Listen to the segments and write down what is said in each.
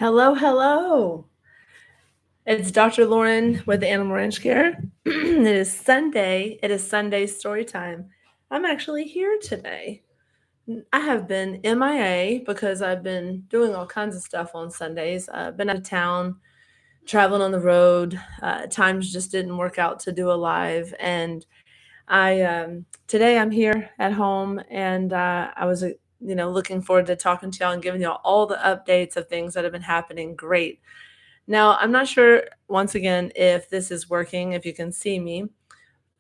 Hello, hello. It's Dr. Lauren with Animal Ranch Care. It is Sunday. It is Sunday story time. I'm actually here today. I have been MIA because I've been doing all kinds of stuff on Sundays. I've been out of town, traveling on the road. Times just didn't work out to do a live, and I today I'm here at home, and I was looking forward to talking to y'all and giving y'all all the updates of things that have been happening. Great. Now, I'm not sure, once again, if this is working, if you can see me.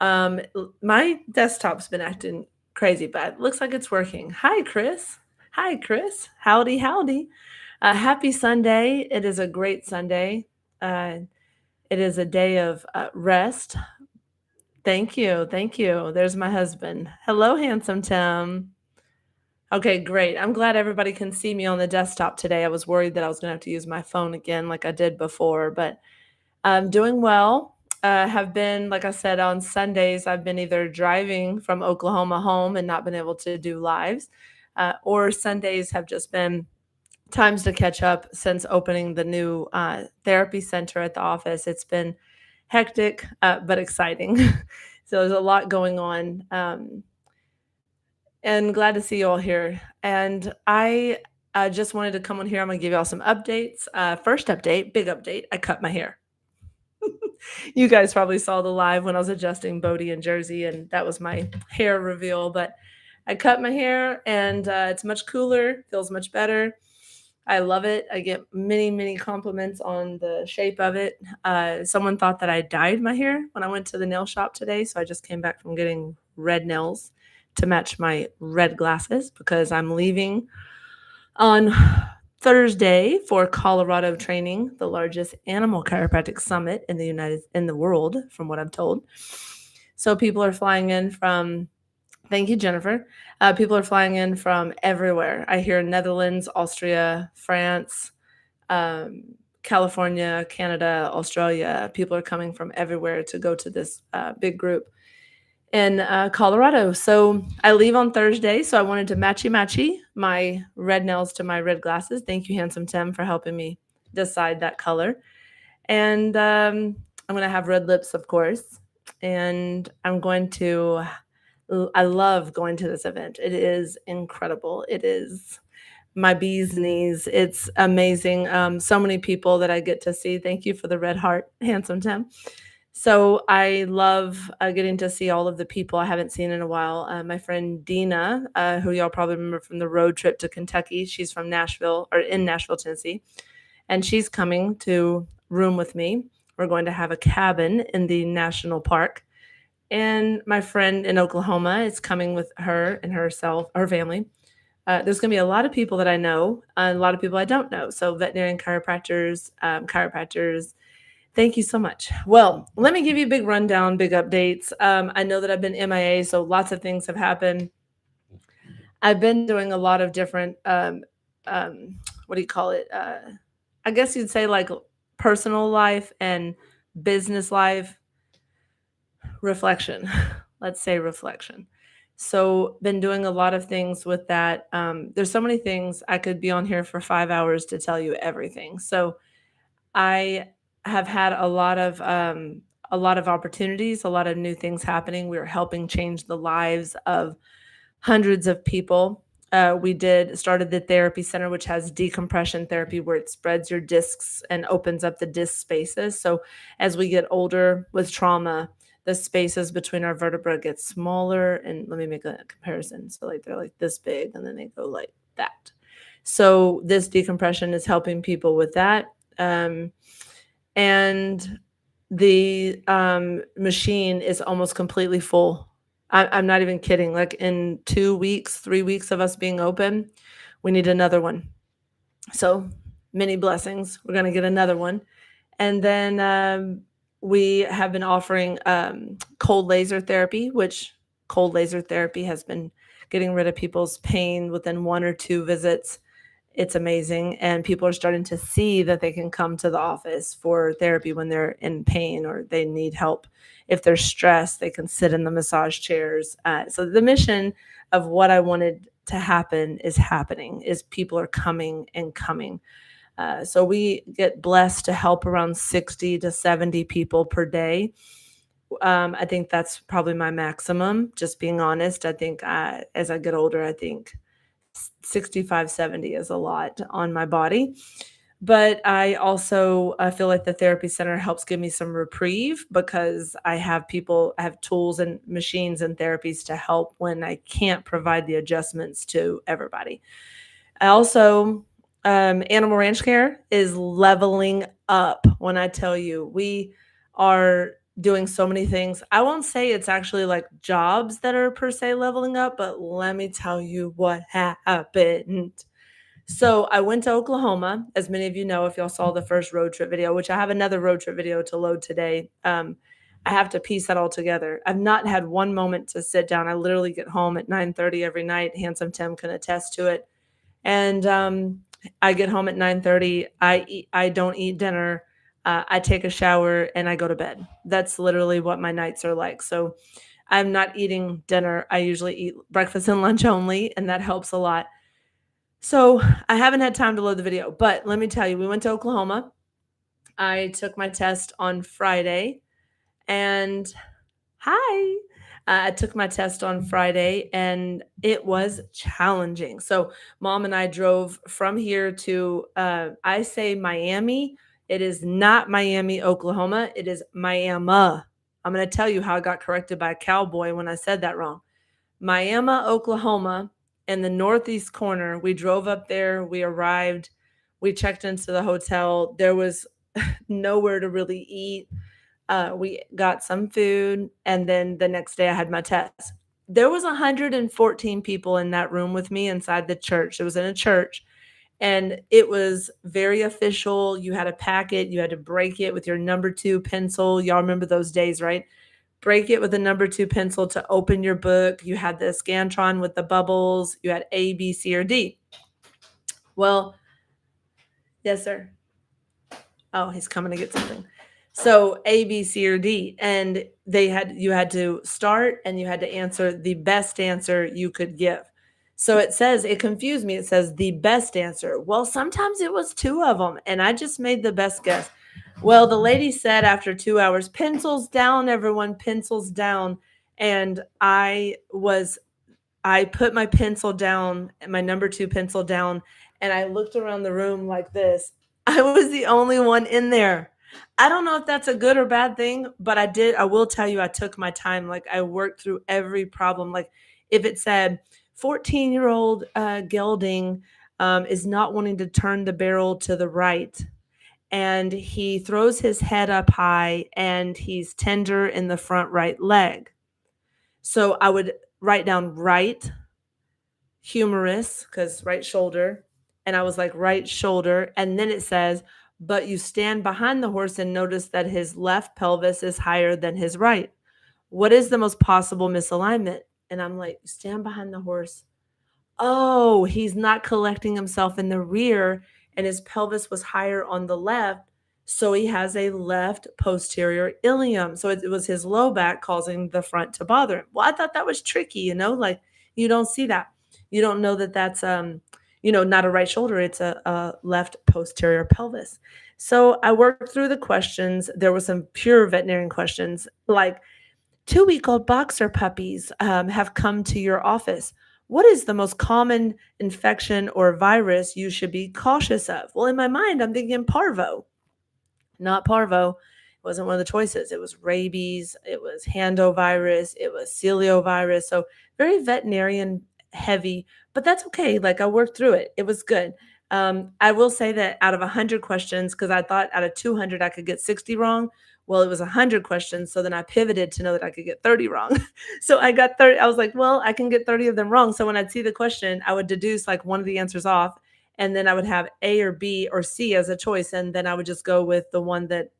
My desktop's been acting crazy, but it looks like it's working. Hi, Chris. Hi, Chris. Howdy, howdy. Happy Sunday. It is a great Sunday. Uh, it is a day of rest. Thank you. Thank you. There's my husband. Hello, handsome Tim. Okay, great. I'm glad everybody can see me on the desktop today. I was worried that I was going to have to use my phone again like I did before, but I'm doing well. Have been, like I said, on Sundays, I've been either driving from Oklahoma home and not been able to do lives, or Sundays have just been times to catch up since opening the new therapy center at the office. It's been hectic, but exciting. So there's a lot going on. And glad to see you all here. And I just wanted to come on here. I'm going to give y'all some updates. First update, big update. I cut my hair. You guys probably saw the live when I was adjusting Bodie and Jersey, and that was my hair reveal. But I cut my hair, and it's much cooler, feels much better. I love it. I get many, many compliments on the shape of it. Someone thought that I dyed my hair when I went to the nail shop today, so I just came back from getting red nails to match my red glasses because I'm leaving on Thursday for Colorado training, the largest animal chiropractic summit in the world, from what I'm told. So people are flying in from, thank you, Jennifer. People are flying in from everywhere. I hear Netherlands, Austria, France, California, Canada, Australia. People are coming from everywhere to go to this big group in Colorado. So I leave on Thursday. So I wanted to matchy my red nails to my red glasses. Thank you, handsome Tim, for helping me decide that color. And I'm going to have red lips, of course. And I love going to this event. It is incredible. It is my bee's knees. It's amazing. So many people that I get to see. Thank you for the red heart, handsome Tim. So I love getting to see all of the people I haven't seen in a while. My friend Dina, who y'all probably remember from the road trip to Kentucky, she's from Nashville, or in Nashville, Tennessee, and she's coming to room with me. We're going to have a cabin in the national park. And my friend in Oklahoma is coming with her and her family. There's going to be a lot of people that I know, and a lot of people I don't know. So veterinarian chiropractors. Thank you so much. Well, let me give you a big rundown, big updates. I know that I've been MIA, so lots of things have happened. I've been doing a lot of different, what do you call it? I guess you'd say like personal life and business life reflection. Let's say reflection. So, been doing a lot of things with that. There's so many things I could be on here for 5 hours to tell you everything. So, I have had a lot of opportunities, a lot of new things happening. We are helping change the lives of hundreds of people. Started the therapy center, which has decompression therapy, where it spreads your discs and opens up the disc spaces. So as we get older with trauma, the spaces between our vertebrae get smaller. And let me make a comparison. So like they're like this big, and then they go like that. So this decompression is helping people with that. And the machine is almost completely full. I'm not even kidding. Like in 2 weeks, 3 weeks of us being open, we need another one. So many blessings. We're going to get another one. And then we have been offering cold laser therapy, which cold laser therapy has been getting rid of people's pain within 1 or 2 visits. It's amazing. And people are starting to see that they can come to the office for therapy when they're in pain or they need help. If they're stressed, they can sit in the massage chairs. So the mission of what I wanted to happen is happening, is people are coming and coming. So we get blessed to help around 60 to 70 people per day. I think that's probably my maximum, just being honest. I think as I get older, I think 65, 70 is a lot on my body. But I also feel like the therapy center helps give me some reprieve because I have people, I have tools and machines and therapies to help when I can't provide the adjustments to everybody. I also, Animal Ranch Care is leveling up. When I tell you, we are doing so many things. I won't say it's actually like jobs that are per se leveling up, but let me tell you what happened. So I went to Oklahoma, as many of you know, if y'all saw the first road trip video, which I have another road trip video to load today. I have to piece that all together. I've not had one moment to sit down. I literally get home at 9:30 every night. Handsome Tim can attest to it. And I get home at 9:30. I don't eat dinner. I take a shower and I go to bed. That's literally what my nights are like. So I'm not eating dinner. I usually eat breakfast and lunch only, and that helps a lot. So I haven't had time to load the video, but let me tell you, we went to Oklahoma. I took my test on Friday, and hi. I took my test on Friday and it was challenging. So, mom and I drove from here to, I say Miami. It is not Miami, Oklahoma. It is Miami. I'm going to tell you how I got corrected by a cowboy when I said that wrong. Miami, Oklahoma, in the northeast corner. We drove up there. We arrived. We checked into the hotel. There was nowhere to really eat. We got some food, and then the next day I had my test. There was 114 people in that room with me inside the church. It was in a church, and it was very official. You had a packet. You had to break it with your number 2 pencil. Y'all remember those days, right? Break it with a number 2 pencil to open your book. You had the Scantron with the bubbles. You had A, B, C, or D. Well, yes, sir. Oh, he's coming to get something. So A, B, C, or D. And you had to start and you had to answer the best answer you could give. So it confused me. It says the best answer. Well, sometimes it was 2 of them, and I just made the best guess. Well, the lady said after 2 hours, pencils down, everyone, pencils down. And I put my pencil down, my number 2 pencil down, and I looked around the room like this. I was the only one in there. I don't know if that's a good or bad thing, but I will tell you, I took my time. Like, I worked through every problem. Like, if it said 14-year-old gelding is not wanting to turn the barrel to the right, and he throws his head up high and he's tender in the front right leg. So I would write down right, humerus, because right shoulder. And I was like, right shoulder. And then it says, but you stand behind the horse and notice that his left pelvis is higher than his right. What is the most possible misalignment? And I'm like, stand behind the horse. Oh, he's not collecting himself in the rear, and his pelvis was higher on the left. So he has a left posterior ilium. So it was his low back causing the front to bother him. Well, I thought that was tricky, like you don't see that. You don't know that that's, not a right shoulder. It's a left posterior pelvis. So I worked through the questions. There were some pure veterinarian questions like, 2-week-old boxer puppies have come to your office. What is the most common infection or virus you should be cautious of? Well, in my mind, I'm thinking parvo. Not parvo. It wasn't one of the choices. It was rabies. It was handovirus. It was celiovirus. So very veterinarian heavy, but that's okay. Like, I worked through it. It was good. I will say that out of 100 questions, because I thought out of 200 I could get 60 wrong. Well, it was 100 questions. So then I pivoted to know that I could get 30 wrong. So I got 30. I was like, well, I can get 30 of them wrong. So when I'd see the question, I would deduce like one of the answers off. And then I would have A or B or C as a choice. And then I would just go with the one that,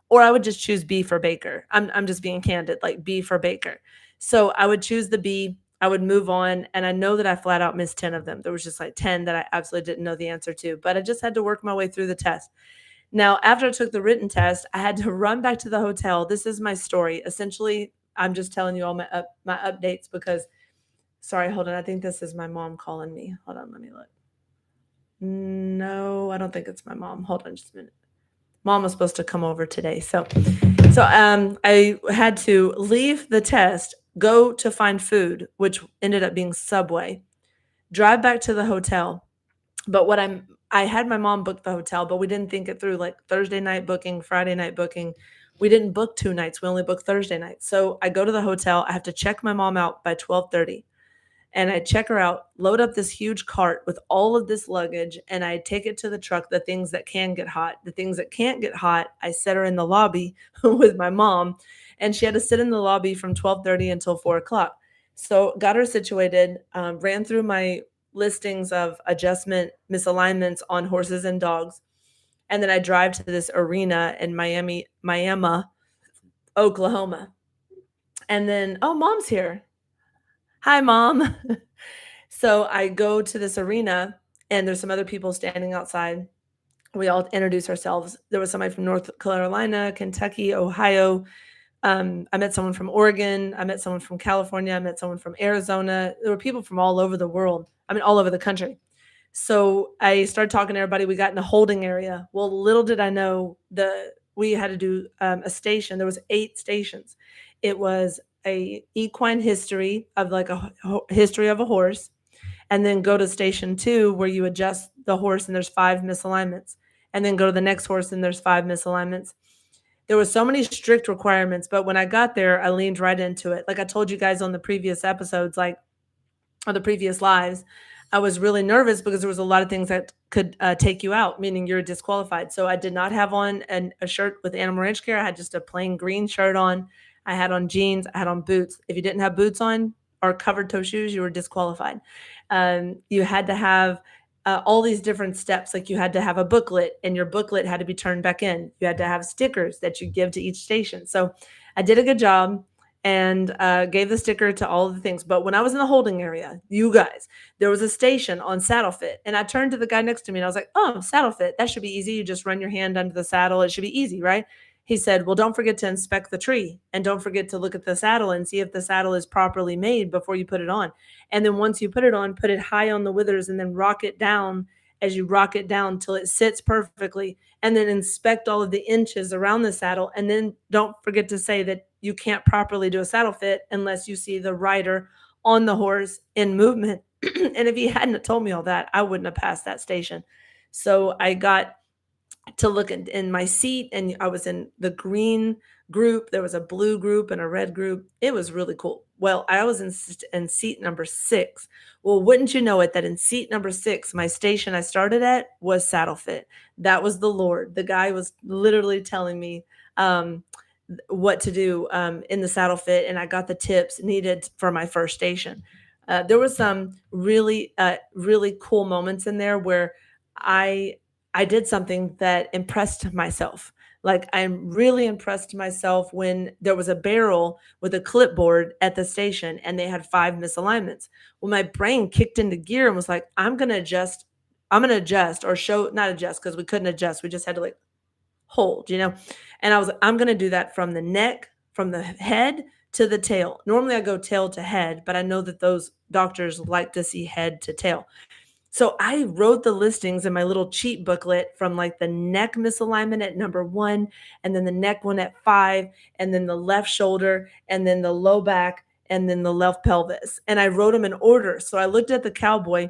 or I would just choose B for Baker. I'm just being candid, like B for Baker. So I would choose the B. I would move on. And I know that I flat out missed 10 of them. There was just like 10 that I absolutely didn't know the answer to, but I just had to work my way through the test. Now, after I took the written test, I had to run back to the hotel. This is my story. Essentially, I'm just telling you all my updates because, sorry, hold on. I think this is my mom calling me. Hold on, let me look. No, I don't think it's my mom. Hold on just a minute. Mom was supposed to come over today. So I had to leave the test, go to find food, which ended up being Subway, drive back to the hotel. But I had my mom book the hotel, but we didn't think it through, like Thursday night booking, Friday night booking. We didn't book 2 nights. We only booked Thursday night. So I go to the hotel. I have to check my mom out by 12:30. And I check her out, load up this huge cart with all of this luggage, and I take it to the truck, the things that can get hot. The things that can't get hot, I set her in the lobby with my mom, and she had to sit in the lobby from 12:30 until 4 o'clock. So got her situated, ran through my listings of adjustment misalignments on horses and dogs, and then I drive to this arena in Miami, Oklahoma. And then, oh, mom's here. Hi, mom. So I go to this arena and there's some other people standing outside. We all introduce ourselves. There was somebody from North Carolina, Kentucky, Ohio. I met someone from Oregon. I met someone from California. I met someone from Arizona. There were people from all over the world. I mean, all over the country. So I started talking to everybody. We got in a holding area. Well, little did I know we had to do a station. There was 8 stations. It was a equine history of like history of a horse, and then go to station 2 where you adjust the horse and there's 5 misalignments, and then go to the next horse and there's 5 misalignments. There was so many strict requirements, but when I got there, I leaned right into it. Like I told you guys on the previous episodes, like or the previous lives, I was really nervous because there was a lot of things that could take you out, meaning you're disqualified. So I did not have on a shirt with Animal Ranch Care. I had just a plain green shirt on. I had on jeans. I had on boots. If you didn't have boots on or covered toe shoes, you were disqualified. You had to have all these different steps. Like you had to have a booklet, and your booklet had to be turned back in. You had to have stickers that you give to each station. So I did a good job and gave the sticker to all of the things. But when I was in the holding area, you guys, there was a station on saddle fit. And I turned to the guy next to me and I was like, oh, saddle fit. That should be easy. You just run your hand under the saddle. It should be easy, right? He said, well, don't forget to inspect the tree and don't forget to look at the saddle and see if the saddle is properly made before you put it on. And then once you put it on, put it high on the withers and then rock it down as you rock it down till it sits perfectly, and then inspect all of the inches around the saddle. And then don't forget to say that you can't properly do a saddle fit unless you see the rider on the horse in movement. And if he hadn't told me all that, I wouldn't have passed that station. So I got to look in my seat, and I was in the green group. There was a blue group and a red group. It was really cool. Well, I was in seat number 6. Well, wouldn't you know it, that in seat number 6, my station I started at was saddle fit. That was the Lord. The guy was literally telling me what to do in the saddle fit, and I got the tips needed for my first station. There was some really cool moments in there where I I did something that impressed myself. Like I'm really impressed myself when there was a barrel with a clipboard at the station and they had 5 misalignments. Well, my brain kicked into gear and was like, I'm gonna adjust or show not adjust because we couldn't adjust. We just had to like hold. And I was like, I'm gonna do that from the neck, from the head to the tail. Normally I go tail to head, but I know that those doctors like to see head to tail. So I wrote the listings in my little cheat booklet from like the neck misalignment at number 1, and then the neck one at 5, and then the left shoulder, and then the low back, and then the left pelvis. And I wrote them in order. So I looked at the cowboy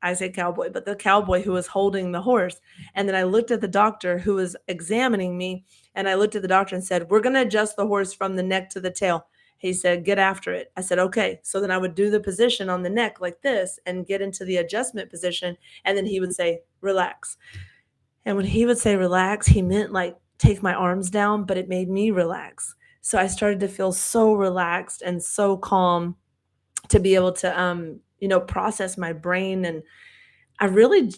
I say cowboy, but the cowboy who was holding the horse. And then I looked at the doctor who was examining me, and I looked at the doctor and said, we're going to adjust the horse from the neck to the tail. He said, get after it. I said, okay. So then I would do the position on the neck like this and get into the adjustment position. And then he would say, relax. And when he would say relax, he meant like take my arms down, but it made me relax. So I started to feel so relaxed and so calm to be able to, process my brain. And I really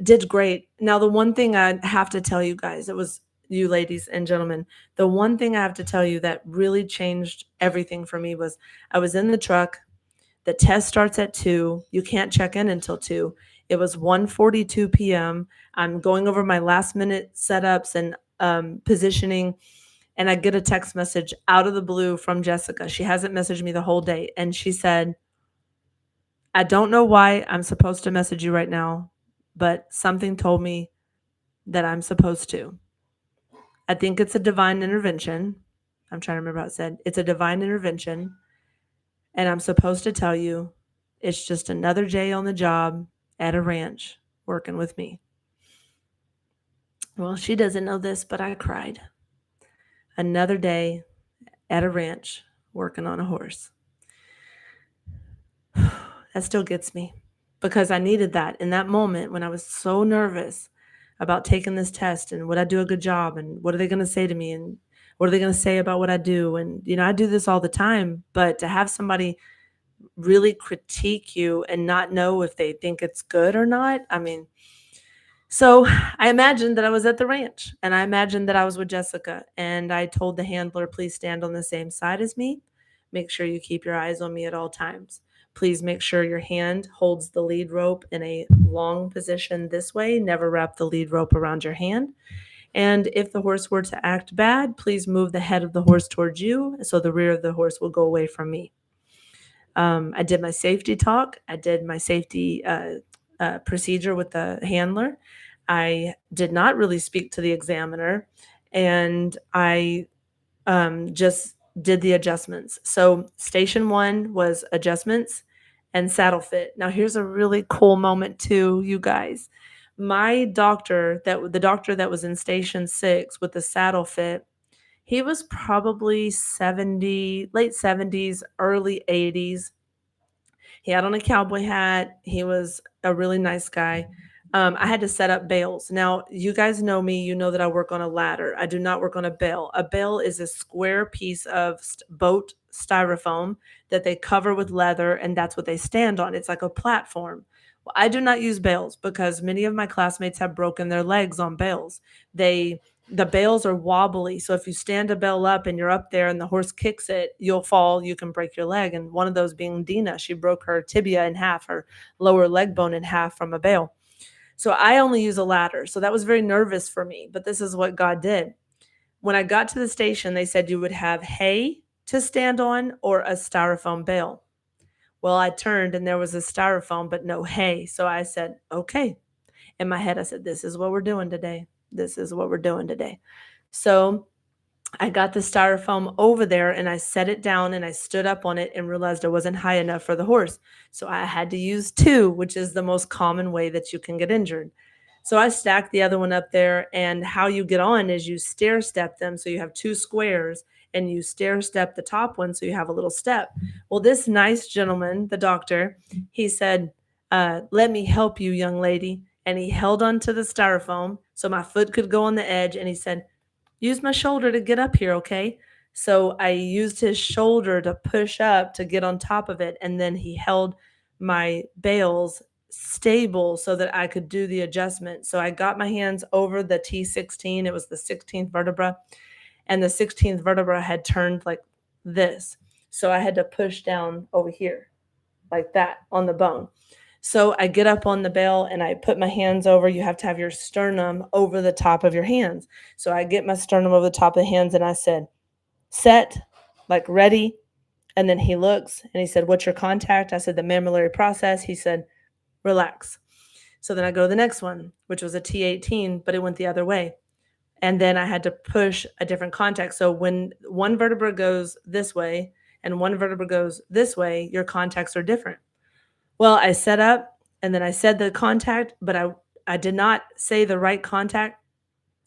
did great. Now, the one thing I have to tell you guys, it was you ladies and gentlemen, the one thing I have to tell you that really changed everything for me was I was in the truck. The test starts at 2. You can't check in until 2. It was 1:42 p.m. I'm going over my last minute setups and positioning, and I get a text message out of the blue from Jessica. She hasn't messaged me the whole day, and she said, I don't know why I'm supposed to message you right now, but something told me that I'm supposed to. I think it's a divine intervention. I'm trying to remember how it said. It's a divine intervention. And I'm supposed to tell you it's just another day on the job at a ranch working with me. Well, she doesn't know this, but I cried. Another day at a ranch working on a horse. That still gets me because I needed that in that moment when I was so nervous about taking this test and would I do a good job and what are they going to say to me and what are they going to say about what I do? And, I do this all the time, but to have somebody really critique you and not know if they think it's good or not, I mean, so I imagined that I was at the ranch and I imagined that I was with Jessica and I told the handler, please stand on the same side as me. Make sure you keep your eyes on me at all times. Please make sure your hand holds the lead rope in a long position this way. Never wrap the lead rope around your hand. And if the horse were to act bad, please move the head of the horse towards you so the rear of the horse will go away from me. I did my safety talk. I did my safety procedure with the handler. I did not really speak to the examiner, and I just did the adjustments. So station 1 was adjustments and saddle fit. Now here's a really cool moment too, you guys. My doctor, the doctor that was in station 6 with the saddle fit, he was probably 70, late 70s, early 80s. He had on a cowboy hat. He was a really nice guy. I had to set up bales. Now, you guys know me. You know that I work on a ladder. I do not work on a bale. A bale is a square piece of boat styrofoam that they cover with leather, and that's what they stand on. It's like a platform. Well, I do not use bales because many of my classmates have broken their legs on bales. The bales are wobbly, so if you stand a bale up and you're up there and the horse kicks it, you'll fall, you can break your leg. And one of those being Dina, she broke her tibia in half, her lower leg bone in half from a bale. So I only use a ladder. So that was very nervous for me, but this is what God did. When I got to the station, they said you would have hay to stand on or a styrofoam bale. Well, I turned and there was a styrofoam, but no hay. So I said, okay. In my head, I said, this is what we're doing today. This is what we're doing today. So I got the styrofoam over there and I set it down and I stood up on it and realized I wasn't high enough for the horse. So I had to use 2, which is the most common way that you can get injured. So I stacked the other one up there, and how you get on is you stair step them. So you have 2 squares and you stair step the top one so you have a little step. Well, this nice gentleman, the doctor, he said, let me help you, young lady. And he held onto the styrofoam so my foot could go on the edge. And he said, use my shoulder to get up here, okay? So I used his shoulder to push up to get on top of it. And then he held my bales stable so that I could do the adjustment. So I got my hands over the T16. It was the 16th vertebra. And the 16th vertebra had turned like this. So I had to push down over here like that on the bone. So I get up on the bale and I put my hands over. You have to have your sternum over the top of your hands. So I get my sternum over the top of the hands and I said, set, like ready. And then he looks and he said, what's your contact? I said, the mammillary process. He said, relax. So then I go to the next one, which was a T18, but it went the other way. And then I had to push a different contact. So when one vertebra goes this way and one vertebra goes this way, your contacts are different. Well, I set up and then I said the contact, but I did not say the right contact,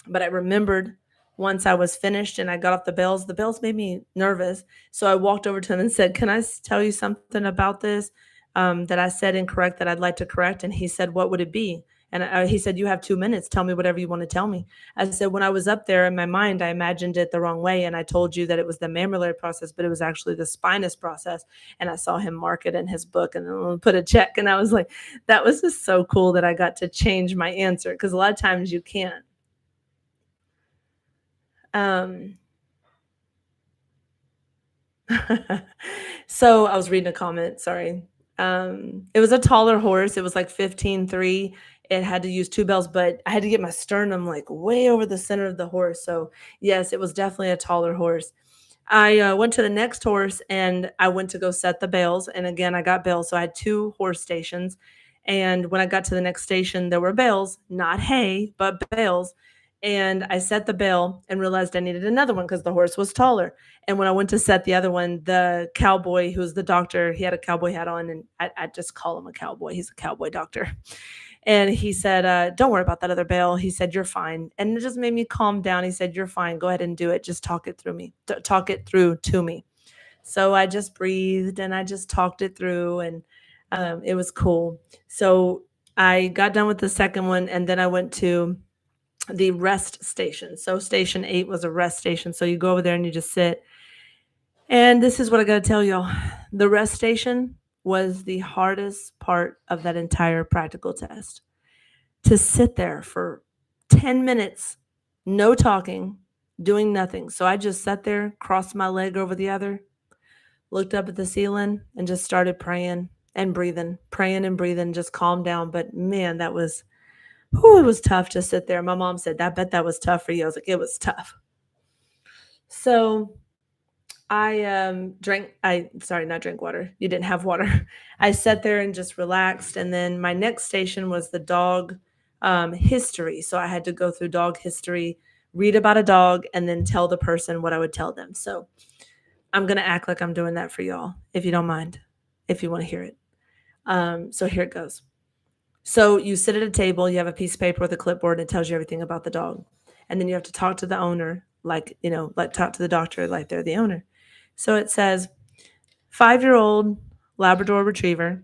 but I remembered once I was finished and I got off the bells made me nervous. So I walked over to him and said, can I tell you something about this that I said incorrect that I'd like to correct? And he said, what would it be? And he said, you have 2 minutes. Tell me whatever you want to tell me. I said, when I was up there in my mind, I imagined it the wrong way. And I told you that it was the mammillary process, but it was actually the spinous process. And I saw him mark it in his book and then put a check. And I was like, that was just so cool that I got to change my answer because a lot of times you can't. So I was reading a comment, sorry. It was a taller horse. It was like 15.3. It had to use 2 bells, but I had to get my sternum like way over the center of the horse. So yes, it was definitely a taller horse. I went to the next horse and I went to go set the bales. And again, I got bales. So I had 2 horse stations And when I got to the next station, there were bales, not hay, but bales. And I set the bale and realized I needed another one because the horse was taller. And when I went to set the other one, the cowboy, who's the doctor, he had a cowboy hat on, and I just call him a cowboy. He's a cowboy doctor. And he said, don't worry about that other bale. He said, you're fine. And it just made me calm down. He said, you're fine. Go ahead and do it. Just talk it through me. Talk it through to me. So I just breathed and I just talked it through, and it was cool. So I got done with the second one, and then I went to the rest station. So station 8 was a rest station. So you go over there and you just sit. And this is what I got to tell y'all. The rest station was the hardest part of that entire practical test. To sit there for 10 minutes, no talking, doing nothing. So I just sat there, crossed my leg over the other, looked up at the ceiling, and just started praying and breathing, just calmed down. But man, that was, it was tough to sit there. My mom said, I bet that was tough for you. I was like, it was tough. So not drink water. You didn't have water. I sat there and just relaxed. And then my next station was the dog history. So I had to go through dog history, read about a dog, and then tell the person what I would tell them. So I'm going to act like I'm doing that for y'all, if you don't mind, if you want to hear it. So here it goes. So you sit at a table, you have a piece of paper with a clipboard, and it tells you everything about the dog. And then you have to talk to the owner, like talk to the doctor like they're the owner. So it says 5-year-old Labrador Retriever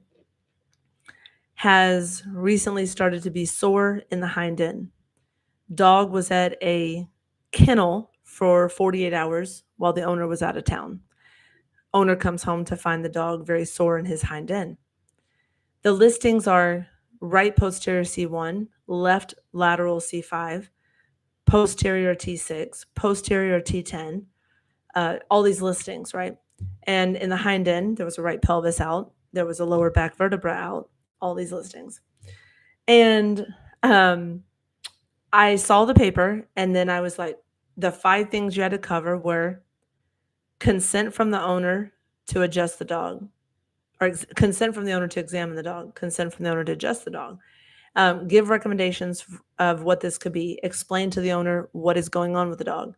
has recently started to be sore in the hind end. Dog was at a kennel for 48 hours while the owner was out of town. Owner comes home to find the dog very sore in his hind end. The listings are right posterior C1, left lateral C5, posterior T6, posterior T10, all these listings, right? And in the hind end, there was a right pelvis out. There was a lower back vertebra out, all these listings. And I saw the paper, and then I was like, the 5 things you had to cover were consent from the owner to adjust the dog, or consent from the owner to examine the dog, consent from the owner to adjust the dog, give recommendations of what this could be, explain to the owner what is going on with the dog,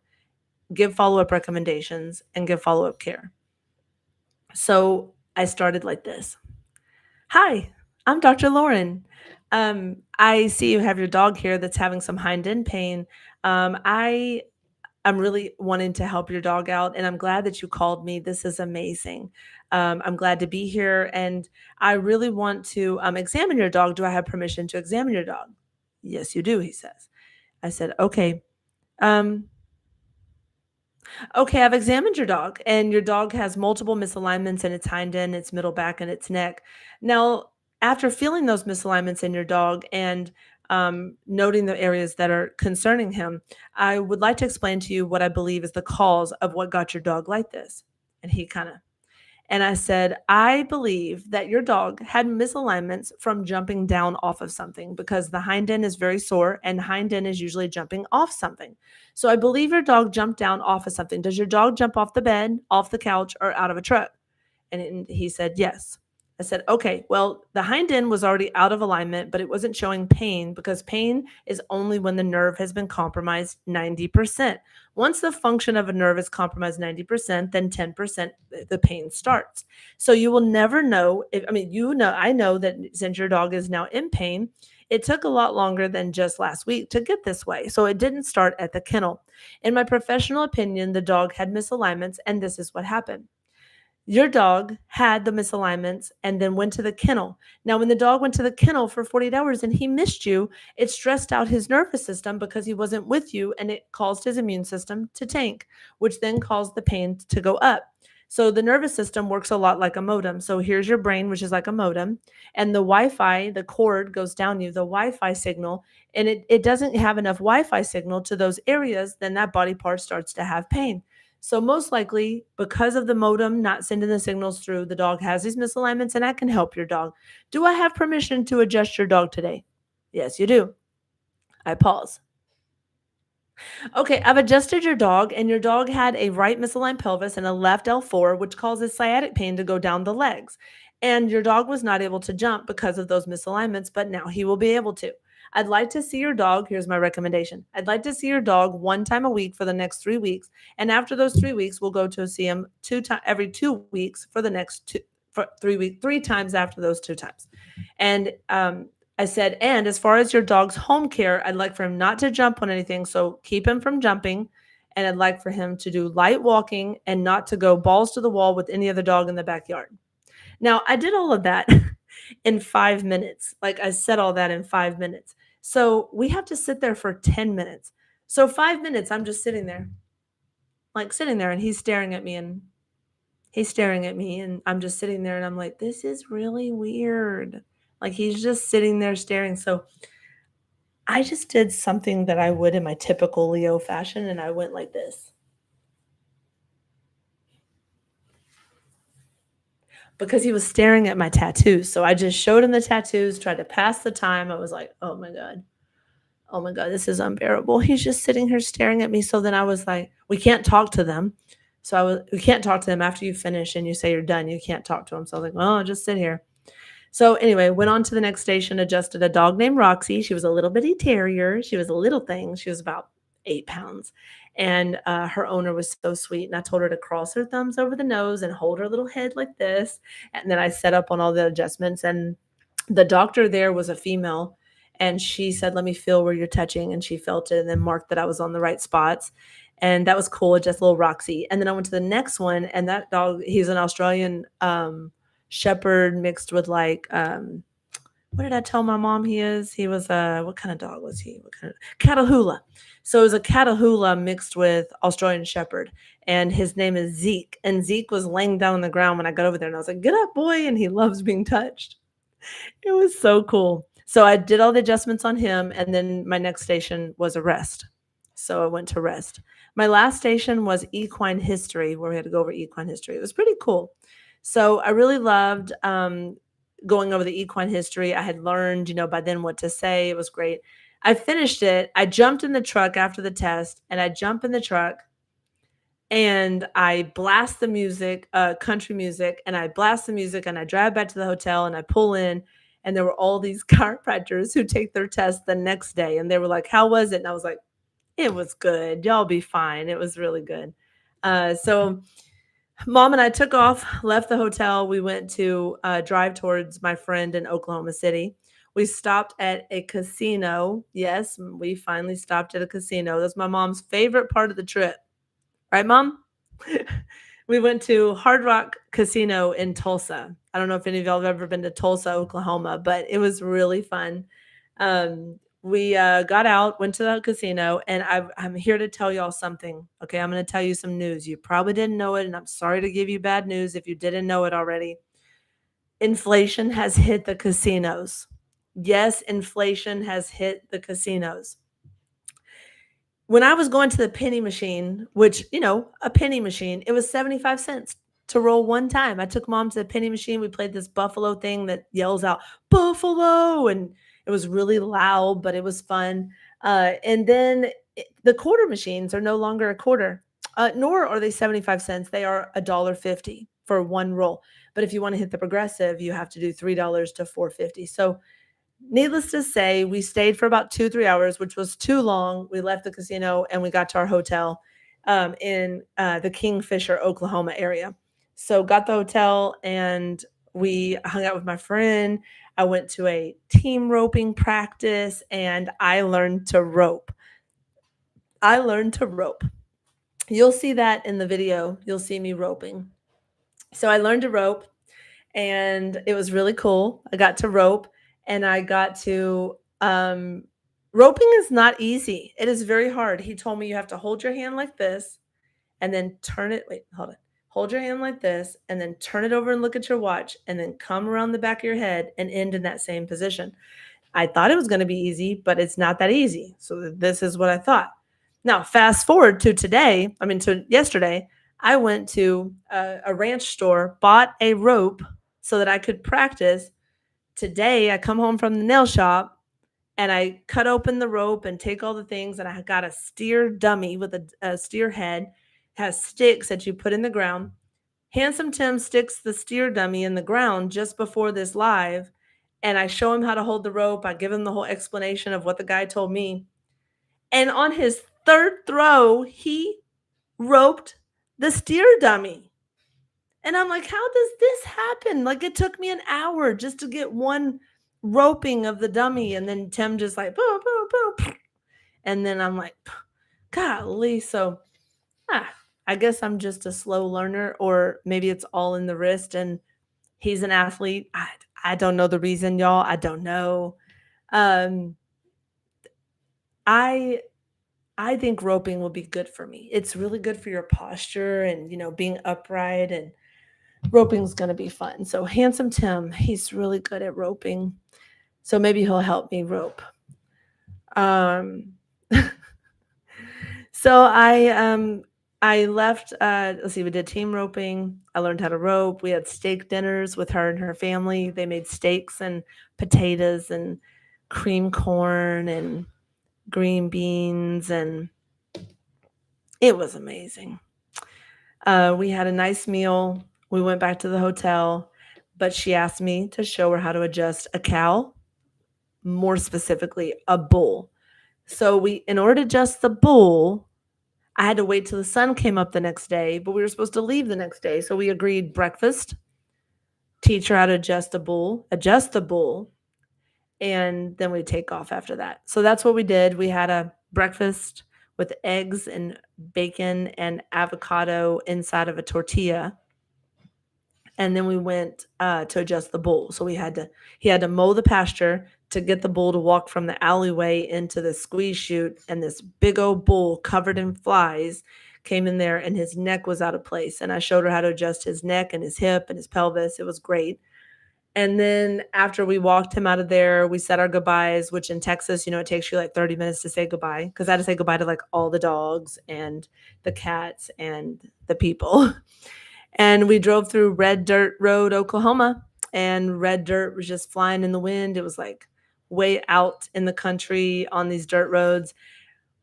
give follow-up recommendations, and give follow-up care. So I started like this. Hi, I'm Dr. Lauren. I see you have your dog here that's having some hind end pain. I'm really wanting to help your dog out, and I'm glad that you called me. This is amazing. I'm glad to be here, and I really want to examine your dog. Do I have permission to examine your dog? Yes, you do, he says. I said, okay. Okay, I've examined your dog, and your dog has multiple misalignments in its hind end, its middle back, and its neck. Now, after feeling those misalignments in your dog and noting the areas that are concerning him, I would like to explain to you what I believe is the cause of what got your dog like this. And I said, I believe that your dog had misalignments from jumping down off of something, because the hind end is very sore and hind end is usually jumping off something. So I believe your dog jumped down off of something. Does your dog jump off the bed, off the couch, or out of a truck? And he said, yes. I said, okay, well, the hind end was already out of alignment, but it wasn't showing pain, because pain is only when the nerve has been compromised 90%. Once the function of a nerve is compromised 90%, then 10% the pain starts. So you will never know I know that since your dog is now in pain, it took a lot longer than just last week to get this way. So it didn't start at the kennel. In my professional opinion, the dog had misalignments, and this is what happened. Your dog had the misalignments and then went to the kennel. Now, when the dog went to the kennel for 48 hours and he missed you, it stressed out his nervous system because he wasn't with you, and it caused his immune system to tank, which then caused the pain to go up. So the nervous system works a lot like a modem. So here's your brain, which is like a modem, and the Wi-Fi, the cord goes down you, the Wi-Fi signal, and it doesn't have enough Wi-Fi signal to those areas, then that body part starts to have pain. So most likely, because of the modem not sending the signals through, the dog has these misalignments, and I can help your dog. Do I have permission to adjust your dog today? Yes, you do. I pause. Okay, I've adjusted your dog, and your dog had a right misaligned pelvis and a left L4, which causes sciatic pain to go down the legs. and your dog was not able to jump because of those misalignments, but now he will be able to. I'd like to see your dog. Here's my recommendation. I'd like to see your dog one time a week for the next 3 weeks. And after those 3 weeks, we'll go to see him every 2 weeks for the next 3 weeks, 3 times after those 2 times. And I said, and as far as your dog's home care, I'd like for him not to jump on anything. So keep him from jumping. And I'd like for him to do light walking and not to go balls to the wall with any other dog in the backyard. Now, I did all of that in 5 minutes. Like I said all that in 5 minutes. So we have to sit there for 10 minutes. So 5 minutes, I'm just sitting there, and he's staring at me and he's staring at me and I'm just sitting there and I'm like, this is really weird. Like he's just sitting there staring. So I just did something that I would in my typical Leo fashion and I went like this. Because he was staring at my tattoos. So I just showed him the tattoos, tried to pass the time. I was like, oh my God. Oh my God, this is unbearable. He's just sitting here staring at me. So then I was like, we can't talk to them. We can't talk to them after you finish and you say you're done. You can't talk to them. So I was like, well, I'll just sit here. So anyway, went on to the next station, adjusted a dog named Roxy. She was a little bitty terrier. She was a little thing. She was about 8 pounds. And her owner was so sweet. And I told her to cross her thumbs over the nose and hold her little head like this. And then I set up on all the adjustments. And the doctor there was a female. And she said, let me feel where you're touching. And she felt it and then marked that I was on the right spots. And that was cool, just little Roxy. And then I went to the next one. And that dog, he's an Australian shepherd mixed with what did I tell my mom he is? He was what kind of dog was he? What kind of Catahoula. So it was a Catahoula mixed with Australian shepherd. And his name is Zeke. And Zeke was laying down on the ground when I got over there. And I was like, get up, boy. And he loves being touched. It was so cool. So I did all the adjustments on him. And then my next station was a rest. So I went to rest. My last station was equine history, where we had to go over equine history. It was pretty cool. So I really loved going over the equine history. I had learned, by then what to say. It was great. I finished it. I jumped in the truck after the test, and I jump in the truck, and I blast the music, country music, and I blast the music, and I drive back to the hotel, and I pull in, and there were all these chiropractors who take their test the next day, and they were like, how was it? And I was like, it was good. Y'all be fine. It was really good. So Mom and I took off, left the hotel. We went to drive towards my friend in Oklahoma City. We stopped at a casino. Yes, we finally stopped at a casino. That's my mom's favorite part of the trip. Right, Mom? We went to Hard Rock Casino in Tulsa. I don't know if any of y'all have ever been to Tulsa, Oklahoma, but it was really fun. We got out, went to the casino, and I'm here to tell y'all something. Okay, I'm going to tell you some news. You probably didn't know it, and I'm sorry to give you bad news if you didn't know it already. Inflation has hit the casinos. Yes, inflation has hit the casinos. When I was going to the penny machine, which, a penny machine, it was 75 cents to roll one time. I took Mom to the penny machine. We played this buffalo thing that yells out, buffalo, and it was really loud, but it was fun. And then the quarter machines are no longer a quarter, nor are they 75 cents. They are $1.50 for one roll. But if you want to hit the progressive, you have to do $3 to $4.50. So needless to say, we stayed for about 2-3 hours, which was too long. We left the casino and we got to our hotel in the Kingfisher, Oklahoma area. So got the hotel and we hung out with my friend. I went to a team roping practice and I learned to rope. You'll see that in the video. You'll see me roping. So I learned to rope and it was really cool. I got to rope and I got to roping is not easy. It is very hard. He told me you have to hold your hand like this and then turn it. Wait, hold on. Hold your hand like this and then turn it over and look at your watch and then come around the back of your head and end in that same position. I thought it was going to be easy, but it's not that easy. So this is what I thought. Now, fast forward to yesterday, I went to a ranch store, bought a rope so that I could practice. Today, I come home from the nail shop and I cut open the rope and take all the things. And I got a steer dummy with a steer head, has sticks that you put in the ground. Handsome Tim sticks the steer dummy in the ground just before this live, and I show him how to hold the rope. I give him the whole explanation of what the guy told me. And on his third throw, he roped the steer dummy. And I'm like, how does this happen? Like, it took me an hour just to get one roping of the dummy. And then Tim just like, boom, boom, boom. And then I'm like, golly. So I guess I'm just a slow learner, or maybe it's all in the wrist and he's an athlete. I don't know the reason, y'all. I don't know. Um, I I think roping will be good for me. It's really good for your posture and, being upright, and roping's gonna be fun. So Handsome Tim, he's really good at roping. So maybe he'll help me rope. Um, so I left, let's see, we did team roping. I learned how to rope. We had steak dinners with her and her family. They made steaks and potatoes and cream corn and green beans, and it was amazing. We had a nice meal. We went back to the hotel, but she asked me to show her how to adjust a cow, more specifically, a bull. So in order to adjust the bull, I had to wait till the sun came up the next day, but we were supposed to leave the next day. So we agreed breakfast, teach her how to adjust the bull, and then we take off after that. So that's what we did. We had a breakfast with eggs and bacon and avocado inside of a tortilla. And then we went to adjust the bull. So he had to mow the pasture to get the bull to walk from the alleyway into the squeeze chute. And this big old bull covered in flies came in there, and his neck was out of place. And I showed her how to adjust his neck and his hip and his pelvis. It was great. And then after we walked him out of there, we said our goodbyes, which in Texas, it takes you like 30 minutes to say goodbye, because I had to say goodbye to like all the dogs and the cats and the people. And we drove through Red Dirt Road, Oklahoma, and red dirt was just flying in the wind. It was like way out in the country on these dirt roads.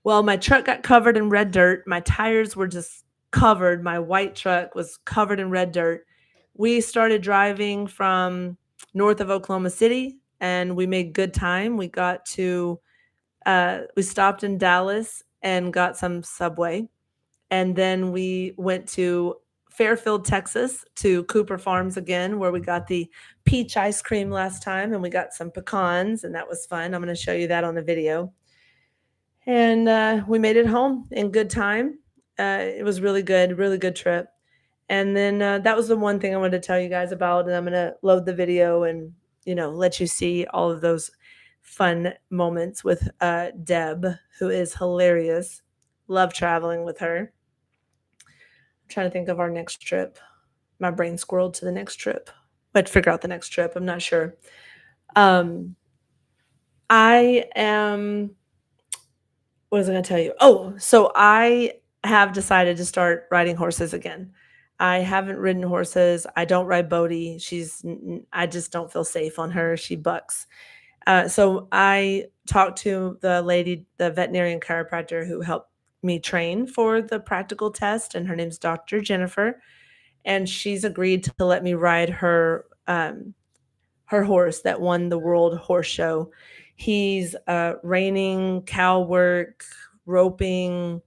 Well, my truck got covered in red dirt. My tires were just covered. My white truck was covered in red dirt. We started driving from north of Oklahoma City, and we made good time. We stopped in Dallas and got some Subway. And then we went to Fairfield, Texas, to Cooper Farms again, where we got the peach ice cream last time, and we got some pecans, and that was fun. I'm going to show you that on the video. And we made it home in good time. It was really good trip. And then that was the one thing I wanted to tell you guys about, and I'm going to load the video and, let you see all of those fun moments with Deb, who is hilarious. Love traveling with her. Trying to think of our next trip. My brain squirreled to the next trip. I'd figure out the next trip. I'm not sure. What was I going to tell you? Oh, so I have decided to start riding horses again. I haven't ridden horses. I don't ride Bodie. I just don't feel safe on her. She bucks. So I talked to the lady, the veterinarian chiropractor who helped me train for the practical test, and her name's Dr. Jennifer, and she's agreed to let me ride her horse that won the World Horse Show. He's reining, cow work, roping,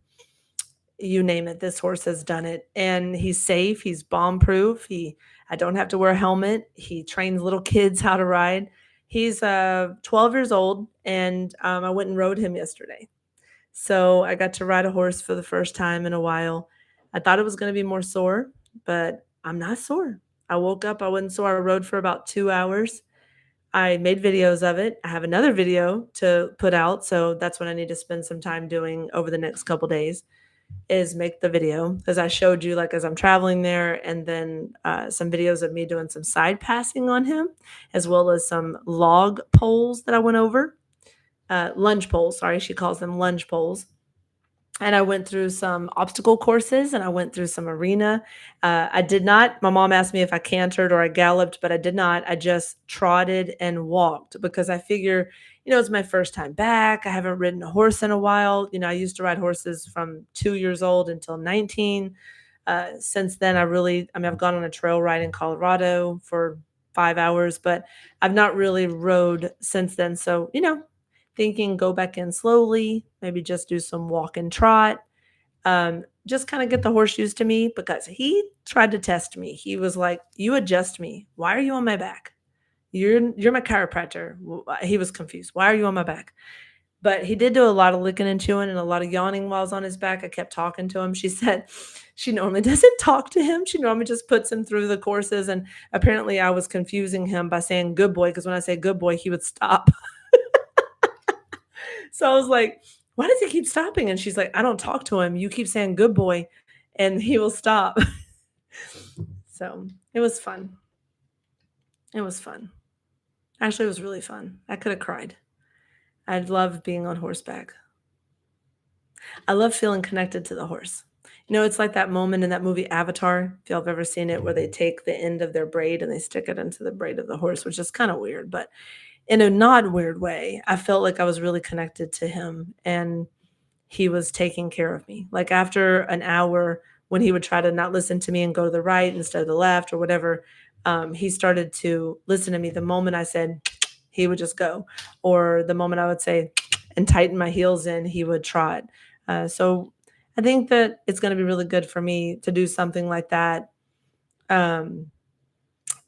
you name it. This horse has done it, and he's safe. He's bomb proof. I don't have to wear a helmet. He trains little kids how to ride. He's 12 years old, and I went and rode him yesterday. So I got to ride a horse for the first time in a while. I thought it was going to be more sore, but I'm not sore. I woke up, I wasn't sore. I rode for about 2 hours. I made videos of it. I have another video to put out, so that's what I need to spend some time doing over the next couple days, is make the video, as I showed you, like as I'm traveling there, and then some videos of me doing some side passing on him, as well as some log poles that I went over. Lunge poles, sorry, she calls them lunge poles. And I went through some obstacle courses, and I went through some arena. I did not, my mom asked me if I cantered or I galloped, but I did not. I just trotted and walked, because I figure, it's my first time back. I haven't ridden a horse in a while. I used to ride horses from 2 years old until 19. Since then, I've gone on a trail ride in Colorado for 5 hours, but I've not really rode since then. So, thinking go back in slowly, maybe just do some walk and trot, just kind of get the horse used to me because he tried to test me. He was like, "You adjust me. Why are you on my back? You're my chiropractor." He was confused. Why are you on my back? But he did do a lot of licking and chewing and a lot of yawning while I was on his back. I kept talking to him. She said she normally doesn't talk to him. She normally just puts him through the courses. And apparently I was confusing him by saying good boy, because when I say good boy, he would stop. So I was like, why does he keep stopping? And she's like, I don't talk to him. You keep saying good boy and he will stop. So it was fun. It was fun. Actually, it was really fun. I could have cried. I love being on horseback. I love feeling connected to the horse. It's like that moment in that movie Avatar, if y'all have ever seen it, where they take the end of their braid and they stick it into the braid of the horse, which is kind of weird, but in a not weird way, I felt like I was really connected to him and he was taking care of me. Like after an hour, when he would try to not listen to me and go to the right instead of the left or whatever, he started to listen to me. The moment I said, he would just go. Or the moment I would say and tighten my heels in, he would trot. So I think that it's going to be really good for me to do something like that. Um,